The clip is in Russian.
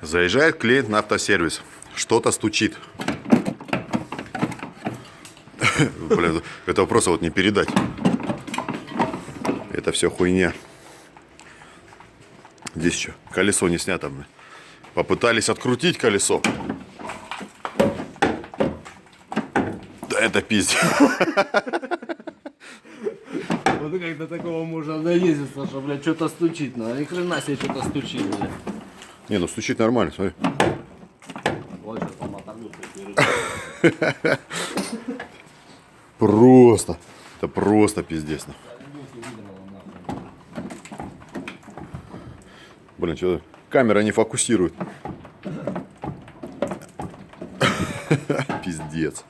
Заезжает клиент на автосервис. Что-то стучит. Блин, это просто вот не передать. Это все хуйня. Здесь что? Колесо не снято. Попытались открутить колесо. Да это пиздец. Вот как до такого можно доездиться, что, блядь, что-то стучит. Ни хрена себе что-то стучит, блядь. Не, ну стучит нормально, смотри. Вот сейчас там оторвут. Просто. Это просто пиздец. Блин, что камера не фокусирует. Пиздец.